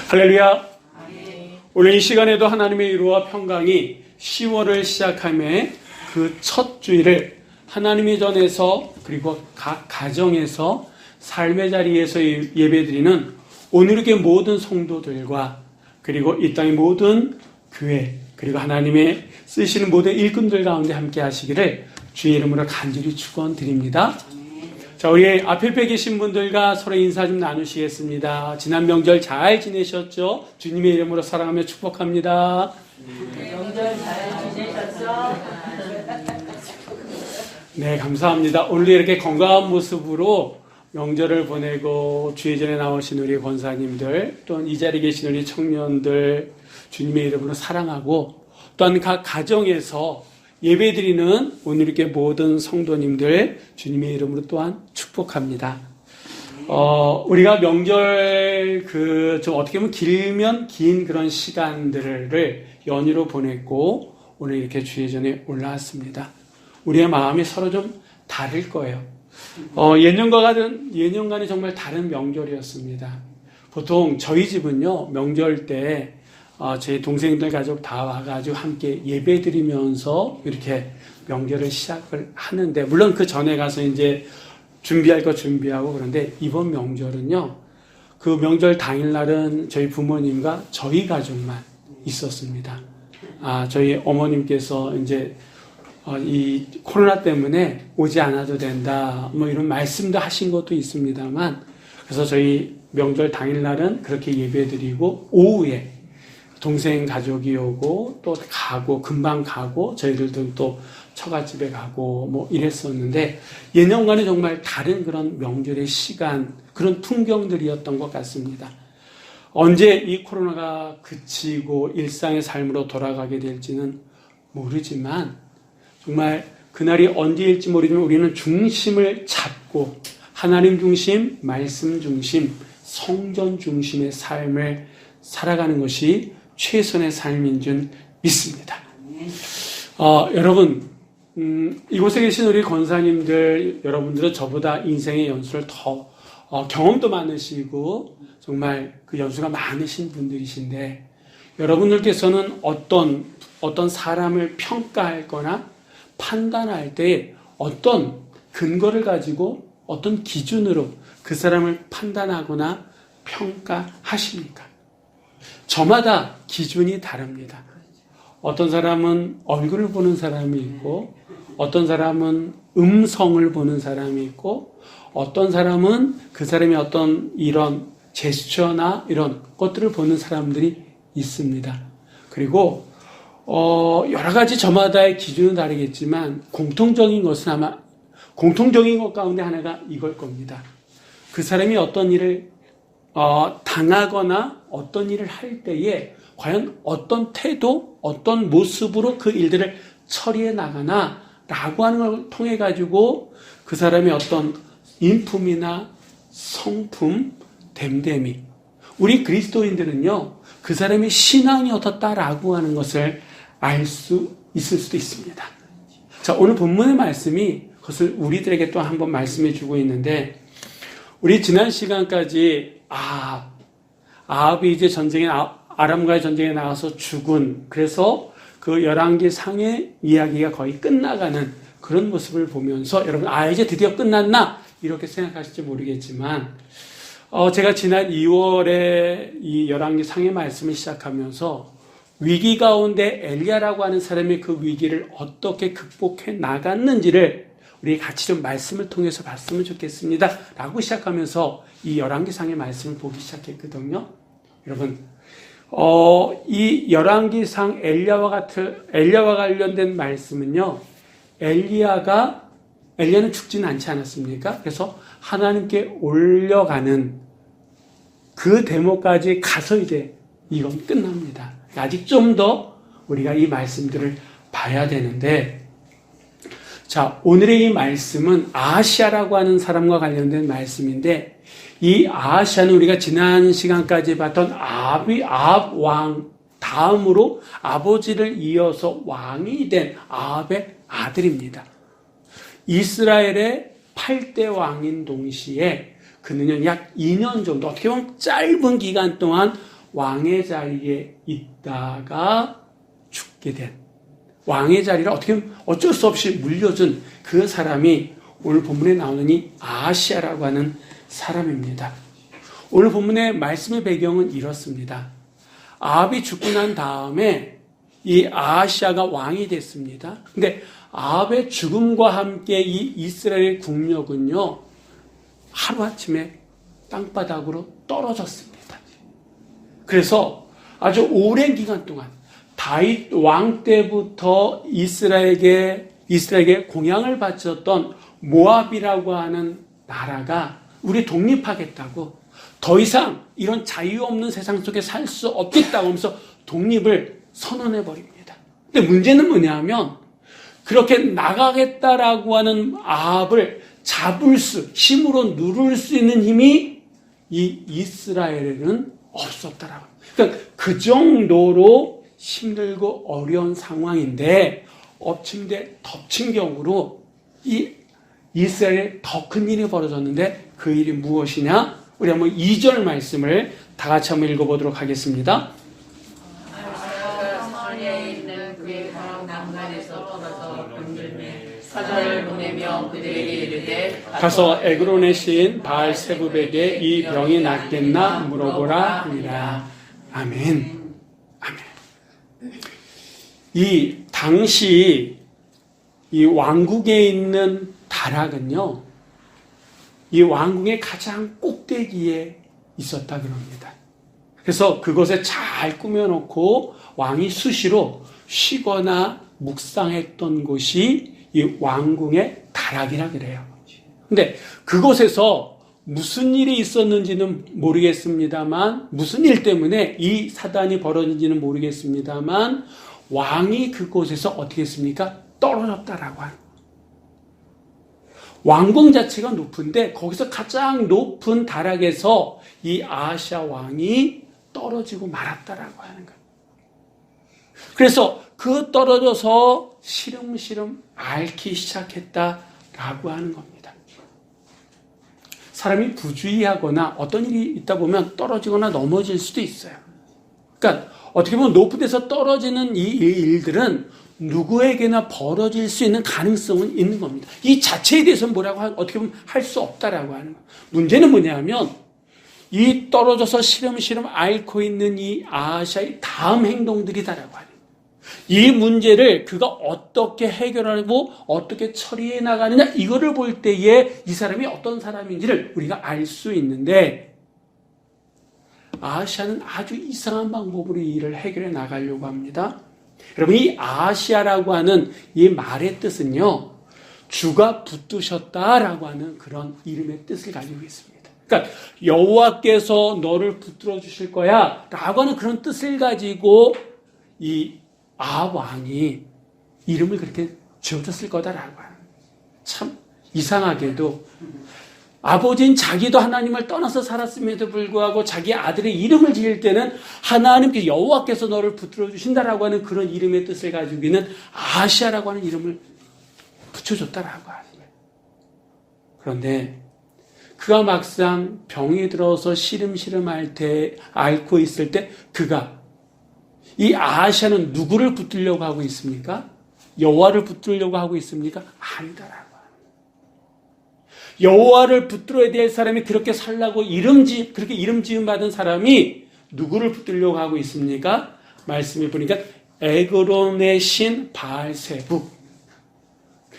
할렐루야. 오늘 이 시간에도 하나님의 위로와 평강이 10월을 시작함에 그 첫 주일을 하나님의 전에서 그리고 각 가정에서 삶의 자리에서 예배드리는 오늘의 모든 성도들과 그리고 이 땅의 모든 교회 그리고 하나님의 쓰시는 모든 일꾼들 가운데 함께 하시기를 주의 이름으로 간절히 축원드립니다. 자, 우리 앞에 계신 분들과 서로 인사 좀 나누시겠습니다. 지난 명절 잘 지내셨죠? 주님의 이름으로 사랑하며 축복합니다. 명절 잘 지내셨어? 네, 감사합니다. 오늘 이렇게 건강한 모습으로 명절을 보내고 주의 전에 나오신 우리 권사님들, 또한 이 자리에 계신 우리 청년들 주님의 이름으로 사랑하고 또한 각 가정에서 예배드리는 오늘 이렇게 모든 성도님들 주님의 이름으로 또한 축복합니다. 우리가 명절 좀 어떻게 보면 길면 긴 그런 시간들을 연휴로 보냈고 오늘 이렇게 주의 전에 올라왔습니다. 우리의 마음이 서로 좀 다를 거예요. 예년과는 정말 다른 명절이었습니다. 보통 저희 집은요, 명절 때 제 동생들 가족 다 와가지고 함께 예배 드리면서 이렇게 명절을 시작을 하는데, 물론 그 전에 가서 이제 준비할 거 준비하고 그런데 이번 명절은요, 그 명절 당일날은 저희 부모님과 저희 가족만 있었습니다. 저희 어머님께서 이제 이 코로나 때문에 오지 않아도 된다, 뭐 이런 말씀도 하신 것도 있습니다만, 그래서 저희 명절 당일날은 그렇게 예배 드리고 오후에 동생 가족이 오고 또 가고 금방 가고 저희들도 또 처갓집에 가고 뭐 이랬었는데 예년과는 정말 다른 그런 명절의 시간, 그런 풍경들이었던 것 같습니다. 언제 이 코로나가 그치고 일상의 삶으로 돌아가게 될지는 모르지만 정말 그날이 언제일지 모르지만 우리는 중심을 잡고 하나님 중심, 말씀 중심, 성전 중심의 삶을 살아가는 것이 최선의 삶인 줄 믿습니다. 여러분, 이곳에 계신 우리 권사님들, 여러분들은 저보다 인생의 연수를 더 경험도 많으시고 정말 그 연수가 많으신 분들이신데, 여러분들께서는 어떤 사람을 평가할 거나 판단할 때 어떤 근거를 가지고 어떤 기준으로 그 사람을 판단하거나 평가하십니까? 저마다 기준이 다릅니다. 어떤 사람은 얼굴을 보는 사람이 있고, 어떤 사람은 음성을 보는 사람이 있고, 어떤 사람은 그 사람의 어떤 이런 제스처나 이런 것들을 보는 사람들이 있습니다. 그리고 여러 가지 저마다의 기준은 다르겠지만 공통적인 것 가운데 하나가 이걸 겁니다. 그 사람이 어떤 일을 당하거나 어떤 일을 할 때에 과연 어떤 태도, 어떤 모습으로 그 일들을 처리해 나가나 라고 하는 걸 통해 가지고 그 사람의 어떤 인품이나 성품, 됨됨이, 우리 그리스도인들은요 그 사람의 신앙이 어떻다라고 하는 것을 알 수 있을 수도 있습니다. 자, 오늘 본문의 말씀이 그것을 우리들에게 또 한번 말씀해 주고 있는데, 우리 지난 시간까지 아합이 이제 아람과의 전쟁에 나가서 죽은, 그래서 그 열왕기 상의 이야기가 거의 끝나가는 그런 모습을 보면서 여러분, 이제 드디어 끝났나? 이렇게 생각하실지 모르겠지만, 제가 지난 2월에 이 열왕기 상의 말씀을 시작하면서 위기 가운데 엘리야라고 하는 사람이 그 위기를 어떻게 극복해 나갔는지를 우리 같이 좀 말씀을 통해서 봤으면 좋겠습니다 라고 시작하면서 이 열왕기상의 말씀을 보기 시작했거든요. 여러분, 이 열왕기상 엘리야와 관련된 말씀은요, 엘리야는 죽지는 않지 않았습니까? 그래서 하나님께 올려가는 그 대목까지 가서 이제 이건 끝납니다. 아직 좀 더 우리가 이 말씀들을 봐야 되는데, 자, 오늘의 이 말씀은 아하시아라고 하는 사람과 관련된 말씀인데, 이 아하시아는 우리가 지난 시간까지 봤던 아합 왕 다음으로 아버지를 이어서 왕이 된 아합의 아들입니다. 이스라엘의 8대 왕인 동시에 그는 약 2년 정도, 어떻게 보면 짧은 기간 동안 왕의 자리에 있다가 죽게 된, 왕의 자리를 어쩔 수 없이 물려준 그 사람이 오늘 본문에 나오는 이 아하시아라고 하는 사람입니다. 오늘 본문의 말씀의 배경은 이렇습니다. 아합이 죽고 난 다음에 이 아하시아가 왕이 됐습니다. 근데 아합의 죽음과 함께 이 이스라엘 국력은요, 하루아침에 땅바닥으로 떨어졌습니다. 그래서 아주 오랜 기간 동안 다윗 왕 때부터 이스라엘에게 공양을 바쳤던 모압이라고 하는 나라가 우리 독립하겠다고, 더 이상 이런 자유 없는 세상 속에 살 수 없겠다고 하면서 독립을 선언해 버립니다. 근데 문제는 뭐냐면, 그렇게 나가겠다라고 하는 아합을 힘으로 누를 수 있는 힘이 이 이스라엘에는 없었다라고. 그러니까 그 정도로 힘들고 어려운 상황인데, 엎친 데 덮친 격으로 이 이스라엘에 더 큰 일이 벌어졌는데, 그 일이 무엇이냐? 우리 한번 2절 말씀을 다 같이 한번 읽어보도록 하겠습니다. 서머리에 있는 그의 난간에서 떨어져 건들매 사자를 보내며 그들에게 이르되 가서 에그론의 시인 바알세붑에게 이 병이 낫겠나 물어보라 하니라. 아멘. 아멘. 이 당시 이 왕국에 있는 다락은요, 이 왕궁의 가장 꼭대기에 있었다 그럽니다. 그래서 그것에 잘 꾸며놓고 왕이 수시로 쉬거나 묵상했던 곳이 이 왕궁의 다락이라 그래요. 근데 그곳에서 무슨 일이 있었는지는 모르겠습니다만, 무슨 일 때문에 이 사단이 벌어진지는 모르겠습니다만, 왕이 그곳에서 어떻게 했습니까? 떨어졌다라고 하는 거예요. 왕궁 자체가 높은데 거기서 가장 높은 다락에서 이 아하시아 왕이 떨어지고 말았다라고 하는 거예요. 그래서 그 떨어져서 시름시름 앓기 시작했다라고 하는 겁니다. 사람이 부주의하거나 어떤 일이 있다 보면 떨어지거나 넘어질 수도 있어요. 그러니까 어떻게 보면 높은 데서 떨어지는 이 일들은 누구에게나 벌어질 수 있는 가능성은 있는 겁니다. 이 자체에 대해서는 뭐라고 어떻게 보면 할 수 없다라고 하는 거예요. 문제는 뭐냐면, 이 떨어져서 시름시름 앓고 있는 이 아하시아의 다음 행동들이다라고 하는 거예요. 이 문제를 그가 어떻게 해결하고 어떻게 처리해 나가느냐, 이거를 볼 때에 이 사람이 어떤 사람인지를 우리가 알 수 있는데, 아하시아는 아주 이상한 방법으로 이 일을 해결해 나가려고 합니다. 여러분, 이 아하시아라고 하는 이 말의 뜻은요, 주가 붙드셨다라고 하는 그런 이름의 뜻을 가지고 있습니다. 그러니까 여호와께서 너를 붙들어 주실 거야 라고 하는 그런 뜻을 가지고 이 아합 왕이 이름을 그렇게 지어줬을 거다라고 하는, 참 이상하게도 아버지인 자기도 하나님을 떠나서 살았음에도 불구하고 자기 아들의 이름을 지을 때는 하나님께 여호와께서 너를 붙들어 주신다라고 하는 그런 이름의 뜻을 가지고 있는 아하시아라고 하는 이름을 붙여줬다라고 하는 거예요. 그런데 그가 막상 병이 들어서 시름시름 앓고 있을 때, 그가 이 아하시아는 누구를 붙들려고 하고 있습니까? 여호와를 붙들려고 하고 있습니까? 아니다라고. 여호와를 붙들어야 될 사람이 그렇게 살라고 그렇게 이름 지음 받은 사람이 누구를 붙들려고 하고 있습니까? 말씀해 보니까 에그론의 신 바알세붑.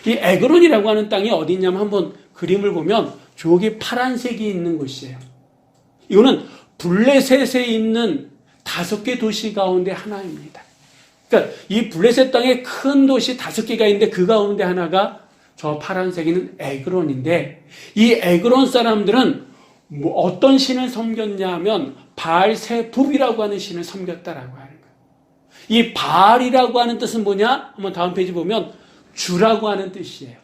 이 에그론이라고 하는 땅이 어디 있냐면 한번 그림을 보면 저기 파란색이 있는 곳이에요. 이거는 블레셋에 있는 5개 도시 가운데 하나입니다. 그러니까 이 블레셋 땅에 큰 도시 5개가 있는데 그 가운데 하나가 저 파란색이는 에그론인데, 이 에그론 사람들은 어떤 신을 섬겼냐면 바알세붑이라고 하는 신을 섬겼다라고 하는 거예요. 이 바알이라고 하는 뜻은 뭐냐? 한번 다음 페이지 보면 주라고 하는 뜻이에요.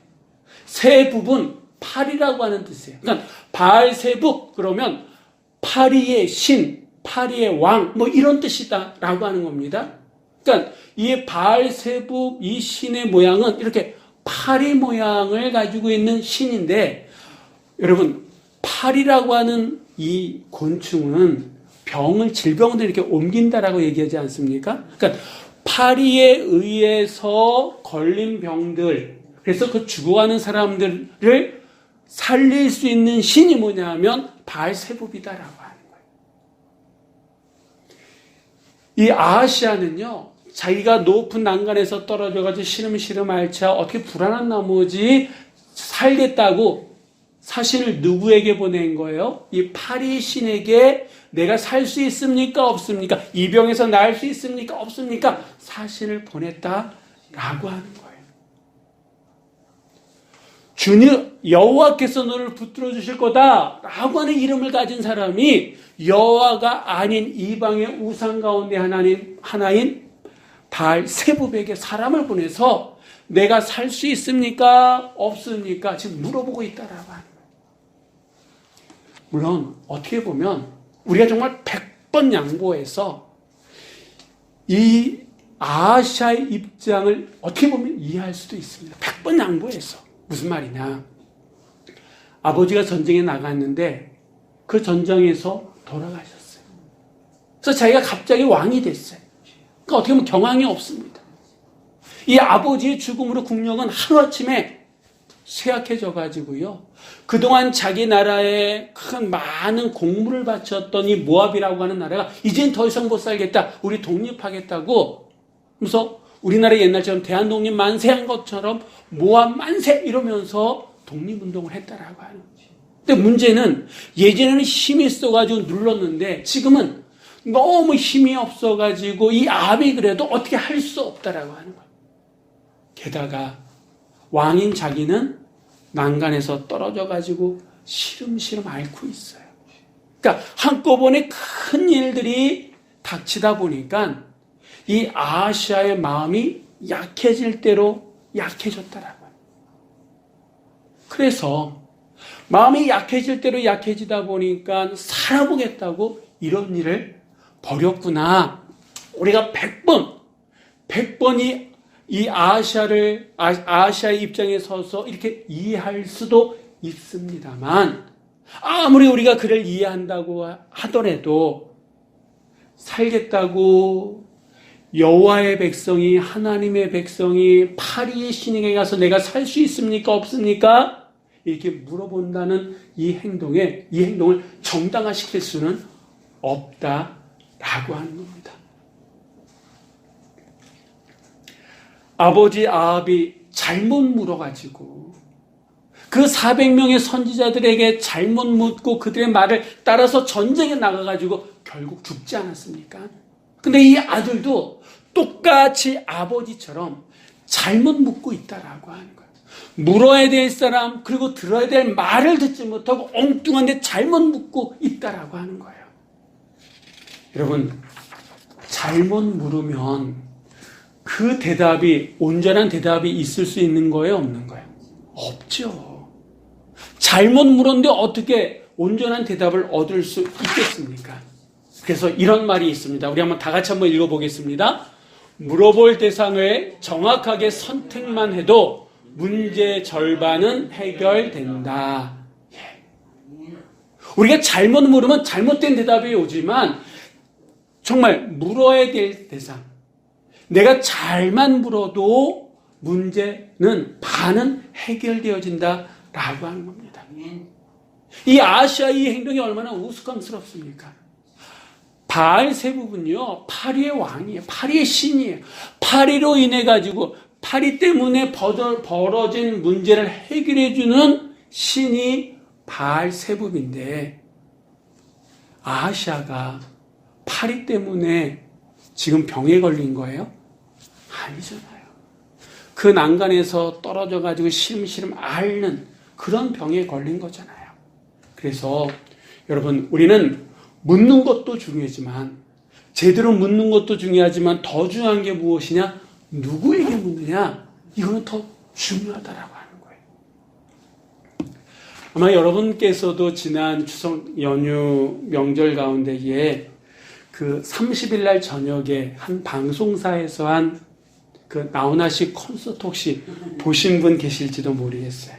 세붑은 파리라고 하는 뜻이에요. 그러니까 바알세붑 그러면 파리의 신, 파리의 왕, 뭐 이런 뜻이다라고 하는 겁니다. 그러니까 이 바알세붑 이 신의 모양은 이렇게 파리 모양을 가지고 있는 신인데, 여러분, 파리라고 하는 이 곤충은 질병을 이렇게 옮긴다라고 얘기하지 않습니까? 그러니까 파리에 의해서 걸린 병들, 그래서 그 죽어가는 사람들을 살릴 수 있는 신이 뭐냐 하면 바알세붑이다라고 하는 거예요. 이 아하시아는요, 자기가 높은 난간에서 떨어져가지고 시름시름 앓자 어떻게 불안한 나머지 살겠다고 사신을 누구에게 보낸 거예요? 이 파리 신에게 내가 살 수 있습니까? 없습니까? 이 병에서 나을 수 있습니까? 없습니까? 사신을 보냈다라고 하는 거예요. 주님 여호와께서 너를 붙들어 주실 거다라고 하는 이름을 가진 사람이 여호와가 아닌 이방의 우상 가운데 하나인 바알세붑에게 사람을 보내서 내가 살 수 있습니까? 없습니까? 지금 물어보고 있다라고 하는 거예요. 물론 어떻게 보면 우리가 정말 100번 양보해서 이 아하시아의 입장을 어떻게 보면 이해할 수도 있습니다. 100번 양보해서. 무슨 말이냐? 아버지가 전쟁에 나갔는데 그 전장에서 돌아가셨어요. 그래서 자기가 갑자기 왕이 됐어요. 그러니까 어떻게 보면 경황이 없습니다. 이 아버지의 죽음으로 국력은 하루아침에 쇠약해져 가지고요. 그동안 자기 나라에 큰 많은 공물을 바쳤던 이 모압이라고 하는 나라가 이젠 더 이상 못 살겠다. 우리 독립하겠다고. 그래서 우리나라 옛날처럼 대한독립 만세한 것처럼 모압 만세 이러면서 독립운동을 했다라고 하는 거지. 근데 문제는 예전에는 힘이 있어가지고 눌렀는데 지금은 너무 힘이 없어가지고 이 압이 그래도 어떻게 할 수 없다라고 하는 거예요. 게다가 왕인 자기는 난간에서 떨어져가지고 시름시름 앓고 있어요. 그러니까 한꺼번에 큰 일들이 닥치다 보니까 이 아하시아의 마음이 약해질 대로 약해졌다라고 해요. 그래서 마음이 약해질 대로 약해지다 보니까 살아보겠다고 이런 일을 벌였구나. 우리가 100번이 이 아하시아의 입장에 서서 이렇게 이해할 수도 있습니다만 아무리 우리가 그를 이해한다고 하더라도 살겠다고 여호와의 백성이 하나님의 백성이 파리의 신에게 가서 내가 살 수 있습니까? 없습니까? 이렇게 물어본다는 이 행동을 정당화시킬 수는 없다라고 하는 겁니다. 아버지 아합이 잘못 물어가지고 그 400명의 선지자들에게 잘못 묻고 그들의 말을 따라서 전쟁에 나가가지고 결국 죽지 않았습니까? 근데 이 아들도 똑같이 아버지처럼 잘못 묻고 있다라고 하는 거예요. 물어야 될 사람 그리고 들어야 될 말을 듣지 못하고 엉뚱한데 잘못 묻고 있다라고 하는 거예요. 여러분 잘못 물으면 그 대답이 온전한 대답이 있을 수 있는 거예요? 없는 거예요? 없죠. 잘못 물었는데 어떻게 온전한 대답을 얻을 수 있겠습니까? 그래서 이런 말이 있습니다. 우리 한번 다 같이 한번 읽어보겠습니다. 물어볼 대상을 정확하게 선택만 해도 문제 절반은 해결된다. 우리가 잘못 물으면 잘못된 대답이 오지만 정말 물어야 될 대상, 내가 잘만 물어도 문제는 반은 해결되어진다라고 하는 겁니다. 이 아하시아의 행동이 얼마나 우스꽝스럽습니까? 바알세붑은요, 파리의 왕이에요. 파리의 신이에요. 파리로 인해 가지고 파리 때문에 벌어진 문제를 해결해주는 신이 바알세붑인데 아하시아가 파리 때문에 지금 병에 걸린 거예요? 아니잖아요. 그 난간에서 떨어져 가지고 시름시름 앓는 그런 병에 걸린 거잖아요. 그래서 여러분 우리는 묻는 것도 중요하지만 제대로 묻는 것도 중요하지만 더 중요한 게 무엇이냐? 누구에게 묻느냐? 이거는 더 중요하다라고 하는 거예요. 아마 여러분께서도 지난 추석 연휴 명절 가운데에 그 30일 날 저녁에 한 방송사에서 한 그 나훈아씨 콘서트 혹시 보신 분 계실지도 모르겠어요.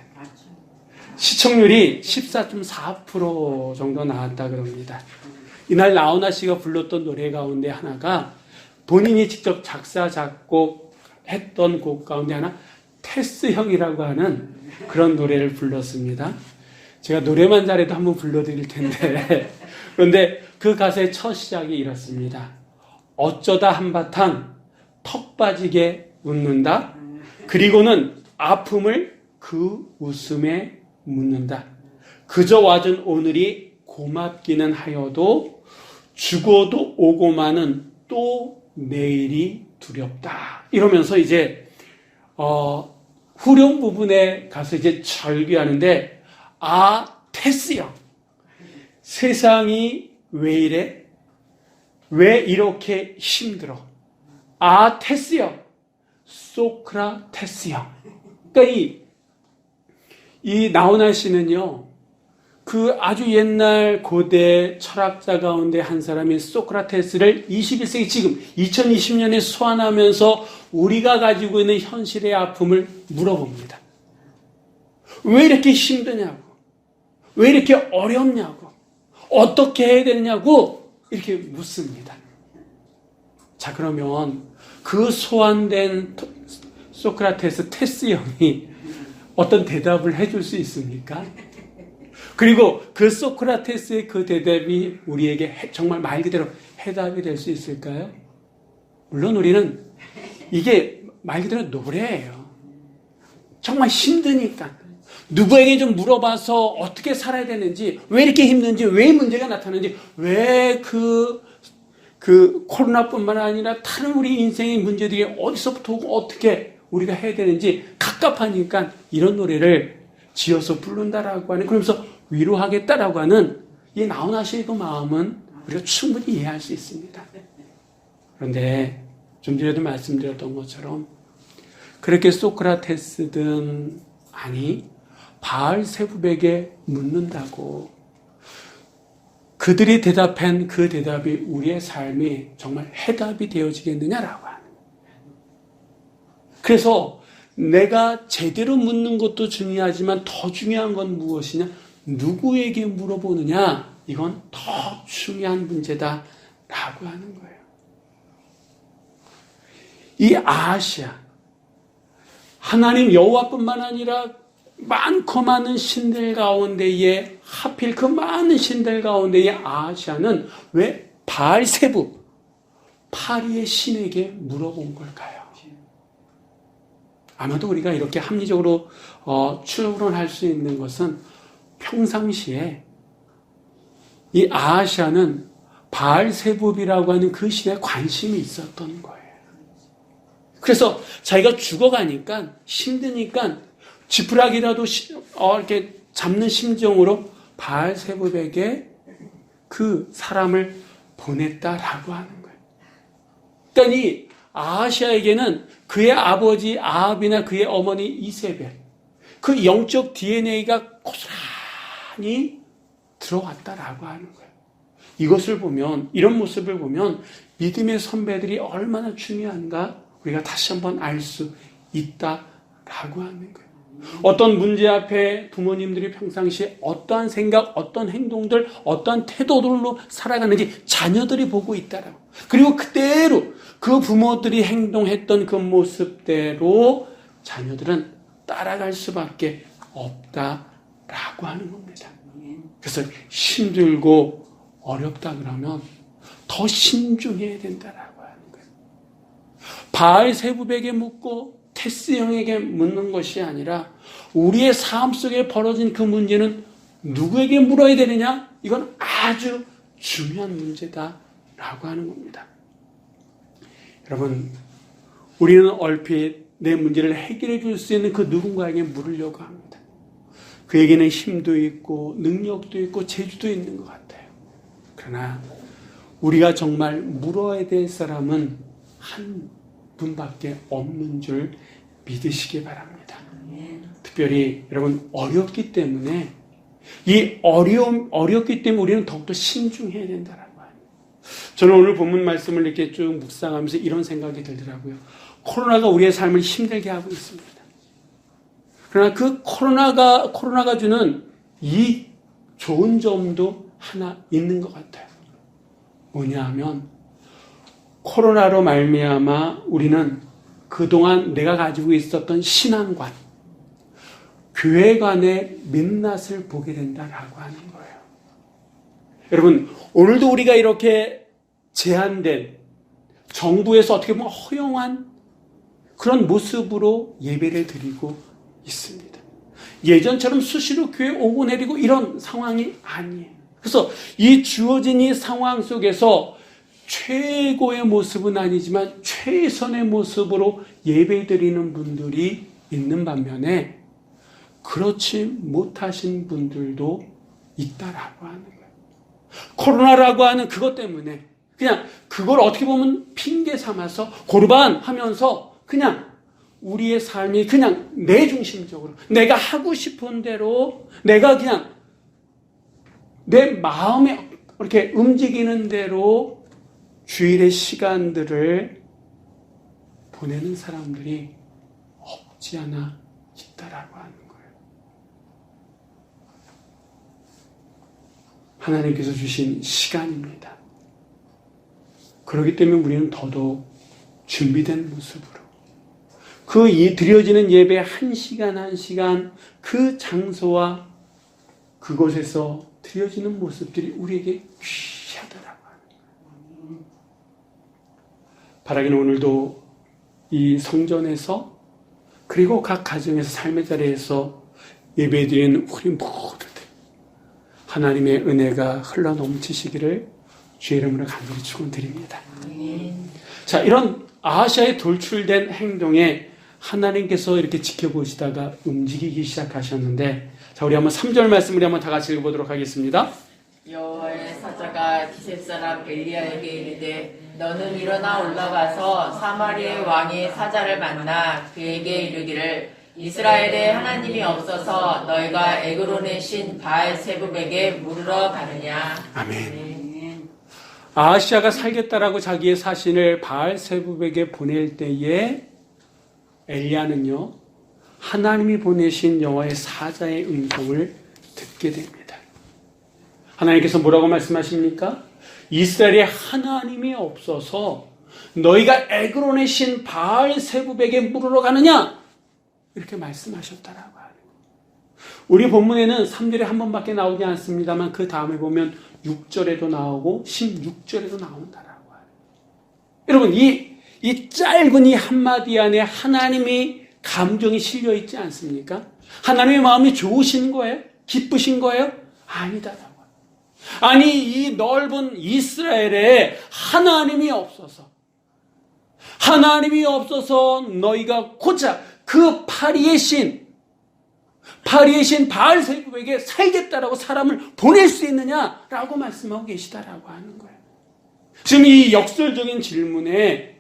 시청률이 14.4% 정도 나왔다 그럽니다. 이날 나훈아 씨가 불렀던 노래 가운데 하나가 본인이 직접 작사, 작곡했던 곡 가운데 하나 테스형이라고 하는 그런 노래를 불렀습니다. 제가 노래만 잘해도 한번 불러드릴 텐데 그런데 그 가사의 첫 시작이 이렇습니다. 어쩌다 한바탕 턱 빠지게 웃는다. 그리고는 아픔을 그 웃음에 묻는다. 그저 와준 오늘이 고맙기는 하여도 죽어도 오고 마는 또 내일이 두렵다. 이러면서 이제 후렴 부분에 가서 이제 절규하는데 테스형 세상이 왜 이래? 왜 이렇게 힘들어? 테스형 소크라테스형. 그러니까 이 나훈아 씨는요, 그 아주 옛날 고대 철학자 가운데 한 사람인 소크라테스를 21세기 지금 2020년에 소환하면서 우리가 가지고 있는 현실의 아픔을 물어봅니다. 왜 이렇게 힘드냐고, 왜 이렇게 어렵냐고, 어떻게 해야 되냐고 이렇게 묻습니다. 자, 그러면 그 소환된 소크라테스 테스 형이 어떤 대답을 해줄 수 있습니까? 그리고 그 소크라테스의 그 대답이 우리에게 정말 말 그대로 해답이 될 수 있을까요? 물론 우리는 이게 말 그대로 노래예요. 정말 힘드니까. 누구에게 좀 물어봐서 어떻게 살아야 되는지, 왜 이렇게 힘든지, 왜 문제가 나타나는지, 왜 그 코로나뿐만 아니라 다른 우리 인생의 문제들이 어디서부터 오고 어떻게 우리가 해야 되는지 갑갑하니까 이런 노래를 지어서 부른다라고 하는, 그러면서 위로하겠다라고 하는 이 나훈아 씨의 그 마음은 우리가 충분히 이해할 수 있습니다. 그런데 좀 전에도 말씀드렸던 것처럼 그렇게 소크라테스든 아니 바알세붑에게 묻는다고 그들이 대답한 그 대답이 우리의 삶이 정말 해답이 되어지겠느냐라고 하는. 그래서 내가 제대로 묻는 것도 중요하지만 더 중요한 건 무엇이냐? 누구에게 물어보느냐? 이건 더 중요한 문제다라고 하는 거예요. 이 아시아, 하나님 여호와뿐만 아니라 많고 많은 신들 가운데에 하필 그 많은 신들 가운데에 아시아는 왜 바알세붑, 파리의 신에게 물어본 걸까요? 아마도 우리가 이렇게 합리적으로 추론할 수 있는 것은 평상시에 이 아시아는 바알세붑이라고 하는 그 신에 관심이 있었던 거예요. 그래서 자기가 죽어가니까 힘드니까 지푸라기라도 이렇게 잡는 심정으로 바알세붑에게 그 사람을 보냈다라고 하는 거예요. 그러니까 이 아하시아에게는 그의 아버지 아합이나 그의 어머니 이세벨, 그 영적 DNA가 고스란히 들어왔다라고 하는 거예요. 이것을 보면, 이런 모습을 보면 믿음의 선배들이 얼마나 중요한가 우리가 다시 한번 알 수 있다라고 하는 거예요. 어떤 문제 앞에 부모님들이 평상시에 어떠한 생각, 어떤 행동들, 어떠한 태도들로 살아가는지 자녀들이 보고 있다라고. 그리고 그대로 그 부모들이 행동했던 그 모습대로 자녀들은 따라갈 수밖에 없다라고 하는 겁니다. 그래서 힘들고 어렵다 그러면 더 신중해야 된다라고 하는 거예요. 바알세붑에게 묻고 테스 형에게 묻는 것이 아니라 우리의 삶 속에 벌어진 그 문제는 누구에게 물어야 되느냐? 이건 아주 중요한 문제다라고 하는 겁니다. 여러분, 우리는 얼핏 내 문제를 해결해 줄 수 있는 그 누군가에게 물으려고 합니다. 그에게는 힘도 있고 능력도 있고 재주도 있는 것 같아요. 그러나 우리가 정말 물어야 될 사람은 한 분밖에 없는 줄 믿으시기 바랍니다. 특별히 여러분 어렵기 때문에 어렵기 때문에 우리는 더욱더 신중해야 된다라고 하는. 저는 오늘 본문 말씀을 이렇게 쭉 묵상하면서 이런 생각이 들더라고요. 코로나가 우리의 삶을 힘들게 하고 있습니다. 그러나 그 코로나가 주는 이 좋은 점도 하나 있는 것 같아요. 뭐냐 하면 코로나로 말미암아 우리는 그동안 내가 가지고 있었던 신앙관, 교회관의 민낯을 보게 된다라고 하는 거예요. 여러분, 오늘도 우리가 이렇게 제한된 정부에서 어떻게 보면 허용한 그런 모습으로 예배를 드리고 있습니다. 예전처럼 수시로 교회 오고 내리고 이런 상황이 아니에요. 그래서 이 주어진 이 상황 속에서 최고의 모습은 아니지만 최선의 모습으로 예배 드리는 분들이 있는 반면에 그렇지 못하신 분들도 있다라고 하는 거예요. 코로나라고 하는 그것 때문에 그냥 그걸 어떻게 보면 핑계 삼아서 고르반 하면서 그냥 우리의 삶이 그냥 내 중심적으로 내가 하고 싶은 대로 내가 그냥 내 마음에 이렇게 움직이는 대로 주일의 시간들을 보내는 사람들이 없지 않아 있다라고 하는 거예요. 하나님께서 주신 시간입니다. 그렇기 때문에 우리는 더더욱 준비된 모습으로 그 드려지는 예배 한 시간 한 시간 그 장소와 그곳에서 드려지는 모습들이 우리에게 귀하더라고요. 바라기는 오늘도 이 성전에서 그리고 각 가정에서 삶의 자리에서 예배드리는 우리 모두들 하나님의 은혜가 흘러넘치시기를 주의 이름으로 간절히 축원드립니다. 자, 이런 아하시아의 돌출된 행동에 하나님께서 이렇게 지켜보시다가 움직이기 시작하셨는데, 자, 우리 한번 3절 말씀 우리 한번 다 같이 읽어보도록 하겠습니다. 여호와의 사자가 디셉 사람 엘리야에게 이르되 너는 일어나 올라가서 사마리아의 왕의 사자를 만나 그에게 이르기를 이스라엘에 하나님이 없어서 너희가 에그론의 신 바알세붑에게 물으러 가느냐. 아멘. 아하시아가 살겠다라고 자기의 사신을 바알세붑에게 보낼 때에 엘리야는요, 하나님이 보내신 여호와의 사자의 음성을 듣게 됩니다. 하나님께서 뭐라고 말씀하십니까? 이스라엘에 하나님이 없어서 너희가 에그론의 신 바알세붑에게 물으러 가느냐? 이렇게 말씀하셨다라고 하는 거예요. 우리 본문에는 3절에 한 번밖에 나오지 않습니다만 그 다음에 보면 6절에도 나오고 16절에도 나온다라고 하는 거예요. 여러분, 이 짧은 이 한마디 안에 하나님이 감정이 실려 있지 않습니까? 하나님의 마음이 좋으신 거예요? 기쁘신 거예요? 아니다라고. 아니, 이 넓은 이스라엘에 하나님이 없어서 너희가 고작 그 파리의 신 바알세붑에게 살겠다라고 사람을 보낼 수 있느냐라고 말씀하고 계시다라고 하는 거예요. 지금 이 역설적인 질문에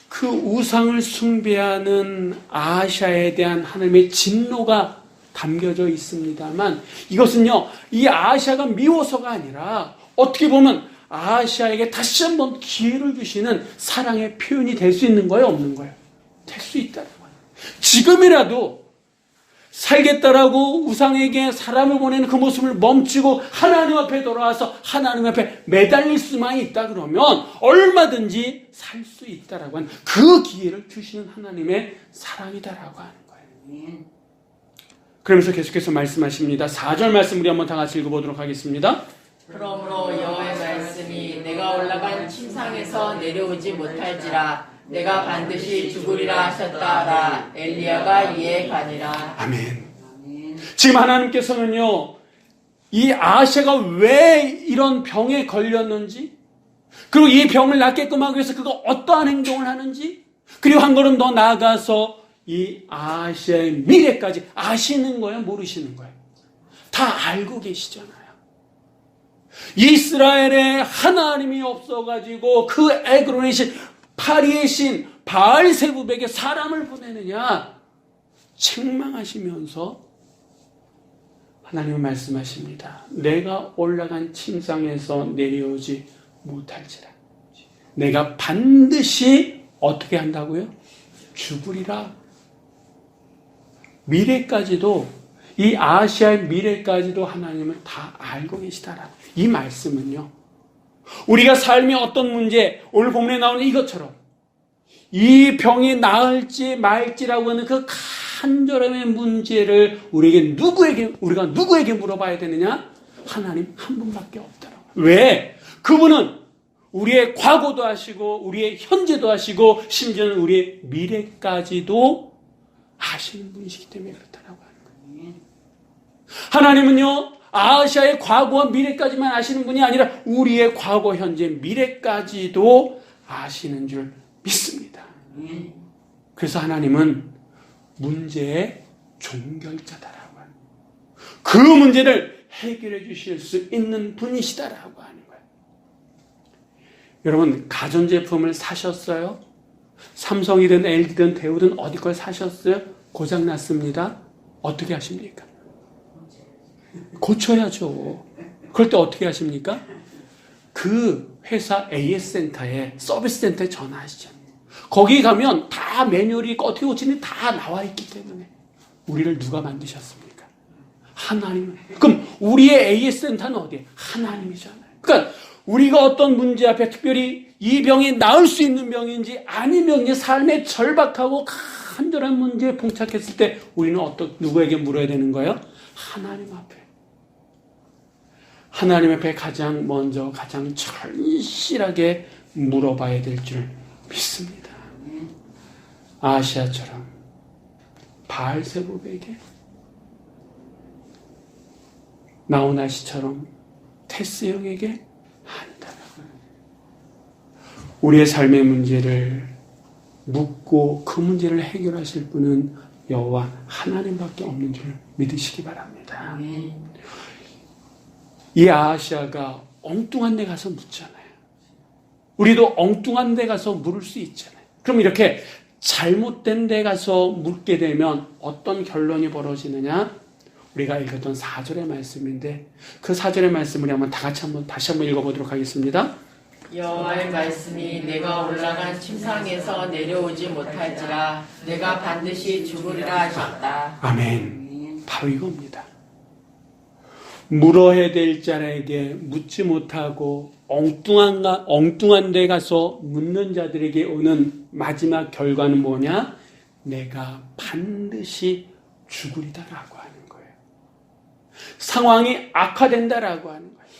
그 우상을 숭배하는 아하시아에 대한 하나님의 진노가 담겨져 있습니다만, 이것은요, 이 아하시아가 미워서가 아니라 어떻게 보면 아하시아에게 다시 한번 기회를 주시는 사랑의 표현이 될 수 있는 거예요, 없는 거예요? 될 수 있다는 거예요. 지금이라도 살겠다라고 우상에게 사람을 보내는 그 모습을 멈추고 하나님 앞에 돌아와서 하나님 앞에 매달릴 수만 있다 그러면 얼마든지 살 수 있다라고 하는 그 기회를 주시는 하나님의 사랑이다라고 하는 거예요. 그러면서 계속해서 말씀하십니다. 4절 말씀 우리 한번 다 같이 읽어보도록 하겠습니다. 그러므로 여호와의 말씀이 내가 올라간 침상에서 내려오지 못할지라 내가 반드시 죽으리라 하셨다라. 엘리야가 이에 가니라. 아멘. 지금 하나님께서는요, 이 아하시아가 왜 이런 병에 걸렸는지, 그리고 이 병을 낫게끔 하기 위해서 그가 어떠한 행동을 하는지, 그리고 한 걸음 더 나아가서 이 아하시아의 미래까지 아시는 거예요, 모르시는 거예요? 다 알고 계시잖아요. 이스라엘에 하나님이 없어가지고 그 에그론의 신 파리의 신 바알세붑에게 사람을 보내느냐 책망하시면서 하나님은 말씀하십니다. 내가 올라간 침상에서 내려오지 못할지라. 내가 반드시 어떻게 한다고요? 죽으리라. 미래까지도, 이 아시아의 미래까지도 하나님은 다 알고 계시다라. 이 말씀은요, 우리가 삶의 어떤 문제, 오늘 본문에 나오는 이것처럼 이 병이 나을지 말지라고 하는 그 간절함의 문제를 우리가 누구에게 물어봐야 되느냐? 하나님 한 분밖에 없더라고요. 왜? 그분은 우리의 과거도 아시고 우리의 현재도 아시고 심지어는 우리의 미래까지도 아시는 분이시기 때문에 그렇다라고 하는 거예요. 하나님은요, 아시아의 과거와 미래까지만 아시는 분이 아니라 우리의 과거, 현재, 미래까지도 아시는 줄 믿습니다. 그래서 하나님은 문제의 종결자다라고 하는 거예요. 그 문제를 해결해 주실 수 있는 분이시다라고 하는 거예요. 여러분, 가전제품을 사셨어요? 삼성이든 LG든 대우든 어디 걸 사셨어요? 고장났습니다. 어떻게 하십니까? 고쳐야죠. 그럴 때 어떻게 하십니까? 그 회사 AS센터에, 서비스센터에 전화하시죠. 거기 가면 다 매뉴얼이 어떻게 고치는지 다 나와 있기 때문에. 우리를 누가 만드셨습니까? 하나님. 그럼 우리의 AS센터는 어디에? 하나님이잖아요. 그러니까 우리가 어떤 문제 앞에 특별히 이 병이 나을 수 있는 병인지 아니면 이제 삶의 절박하고 간절한 문제에 봉착했을 때 우리는 누구에게 물어야 되는 거예요? 하나님 앞에. 하나님 앞에 가장 먼저 가장 절실하게 물어봐야 될 줄 믿습니다. 아시아처럼 바알세불에게, 나오나시처럼 테스 형에게 한다라고. 우리의 삶의 문제를 묻고 그 문제를 해결하실 분은 여호와 하나님밖에 없는 줄 믿으시기 바랍니다. 이 아하시아가 엉뚱한 데 가서 묻잖아요. 우리도 엉뚱한 데 가서 물을 수 있잖아요. 그럼 이렇게 잘못된 데 가서 묻게 되면 어떤 결론이 벌어지느냐? 우리가 읽었던 4절의 말씀인데 그 4절의 말씀을 다시 한번 읽어보도록 하겠습니다. 여호와의 말씀이 내가 올라간 침상에서 내려오지 못할지라 내가 반드시 죽으리라 하셨다. 아멘. 바로 이겁니다. 물어야 될 자에게 묻지 못하고 엉뚱한 데 가서 묻는 자들에게 오는 마지막 결과는 뭐냐? 내가 반드시 죽으리다라고 하는 거예요. 상황이 악화된다라고 하는 거예요.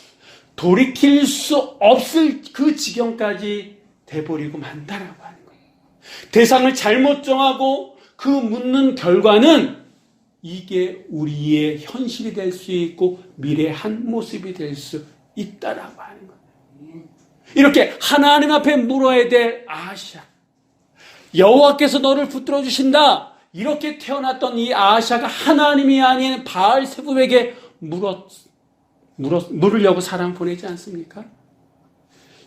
돌이킬 수 없을 그 지경까지 돼버리고 만다라고 하는 거예요. 대상을 잘못 정하고 그 묻는 결과는 이게 우리의 현실이 될 수 있고 미래의 한 모습이 될 수 있다라고 하는 거예요. 이렇게 하나님 앞에 물어야 될 아하시아, 여호와께서 너를 붙들어 주신다. 이렇게 태어났던 이 아하시아가 하나님이 아닌 바알세불에게 물으려고 사람 보내지 않습니까?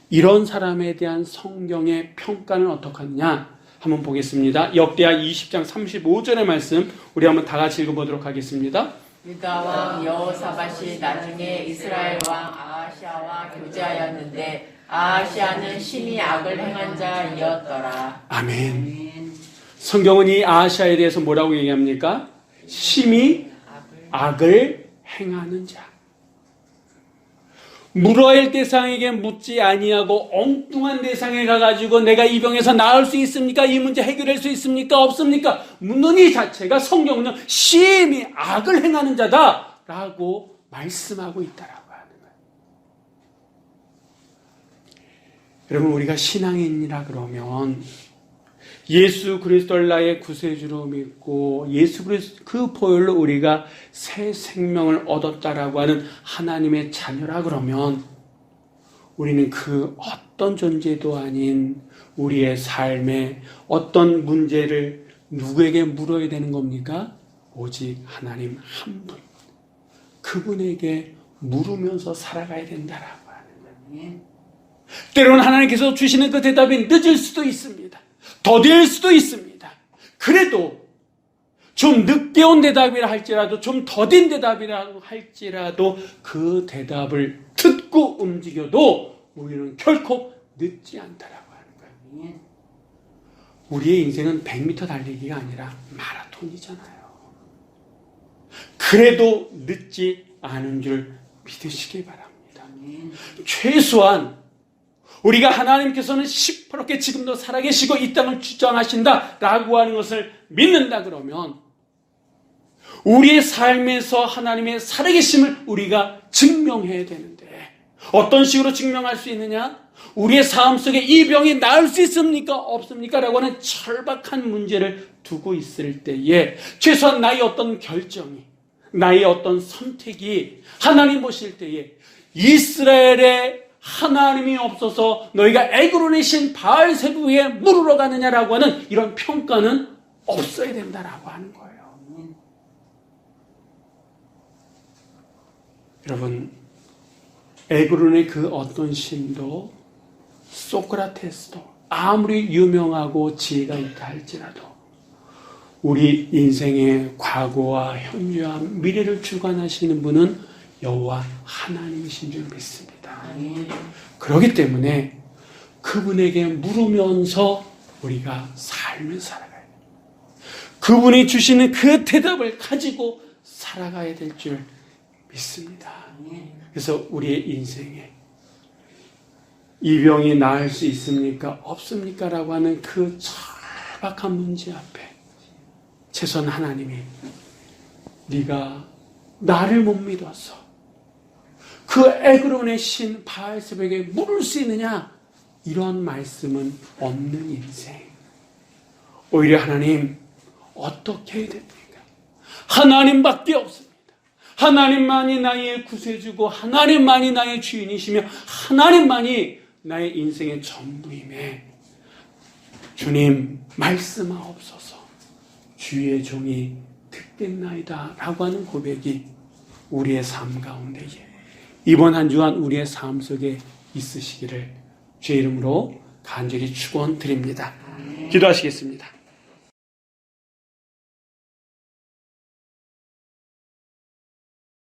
이런 사람에 대한 성경의 평가는 어떡하느냐? 한번 보겠습니다. 역대하 20장 35절의 말씀 우리 한번 다 같이 읽어보도록 하겠습니다. 유다 왕 여호사밧이 나중에 이스라엘 왕 아하시아와 교제하였는데 아하시아는 심히 악을 행한 자이었더라. 아멘. 성경은 이 아하시아에 대해서 뭐라고 얘기합니까? 심히 악을 행하는 자. 물어야 할 대상에게 묻지 아니하고 엉뚱한 대상에 가가지고 내가 이 병에서 나을 수 있습니까? 이 문제 해결할 수 있습니까? 없습니까? 묻는 이 자체가 성경은 심히 악을 행하는 자다라고 말씀하고 있다라고 하는 거예요. 여러분, 우리가 신앙인이라 그러면 예수 그리스도를 나의 구세주로 믿고 예수 그리스도 그 보혈로 우리가 새 생명을 얻었다라고 하는 하나님의 자녀라 그러면 우리는 그 어떤 존재도 아닌 우리의 삶에 어떤 문제를 누구에게 물어야 되는 겁니까? 오직 하나님 한 분. 그분에게 물으면서 살아가야 된다라고 하는 거예요. 때로는 하나님께서 주시는 그 대답이 늦을 수도 있습니다. 더딜 수도 있습니다. 그래도 좀 늦게 온 대답이라 할지라도 좀 더딘 대답이라 할지라도 그 대답을 듣고 움직여도 우리는 결코 늦지 않다라고 하는 거예요. 우리의 인생은 100m 달리기가 아니라 마라톤이잖아요. 그래도 늦지 않은 줄 믿으시기 바랍니다. 최소한 우리가 하나님께서는 시퍼렇게 지금도 살아계시고 이 땅을 주장하신다라고 하는 것을 믿는다 그러면 우리의 삶에서 하나님의 살아계심을 우리가 증명해야 되는데 어떤 식으로 증명할 수 있느냐? 우리의 삶 속에 이 병이 나을 수 있습니까? 없습니까? 라고 하는 절박한 문제를 두고 있을 때에 최소한 나의 어떤 결정이, 나의 어떤 선택이 하나님 보실 때에 이스라엘의 하나님이 없어서 너희가 에그론의 신 바알세부에 물으러 가느냐라고 하는 이런 평가는 없어야 된다라고 하는 거예요. 여러분, 에그론의 그 어떤 신도 소크라테스도 아무리 유명하고 지혜가 있다 할지라도 우리 인생의 과거와 현재와 미래를 주관하시는 분은 여호와 하나님이신 줄 믿습니다. 그렇기 때문에 그분에게 물으면서 우리가 삶을 살아가야 돼요. 그분이 주시는 그 대답을 가지고 살아가야 될 줄 믿습니다. 그래서 우리의 인생에 이 병이 나을 수 있습니까? 없습니까? 라고 하는 그 절박한 문제 앞에 최소한 하나님이 네가 나를 못 믿어서 그 에그론의 신 바알세부에게 물을 수 있느냐? 이런 말씀은 없는 인생. 오히려 하나님 어떻게 해야 됩니까? 하나님밖에 없습니다. 하나님만이 나의 구세주고 하나님만이 나의 주인이시며 하나님만이 나의 인생의 전부임에 주님 말씀하옵소서 주의 종이 듣겠나이다 라고 하는 고백이 우리의 삶 가운데에 이번 한 주간 우리의 삶 속에 있으시기를 주의 이름으로 간절히 축원드립니다. 기도하시겠습니다.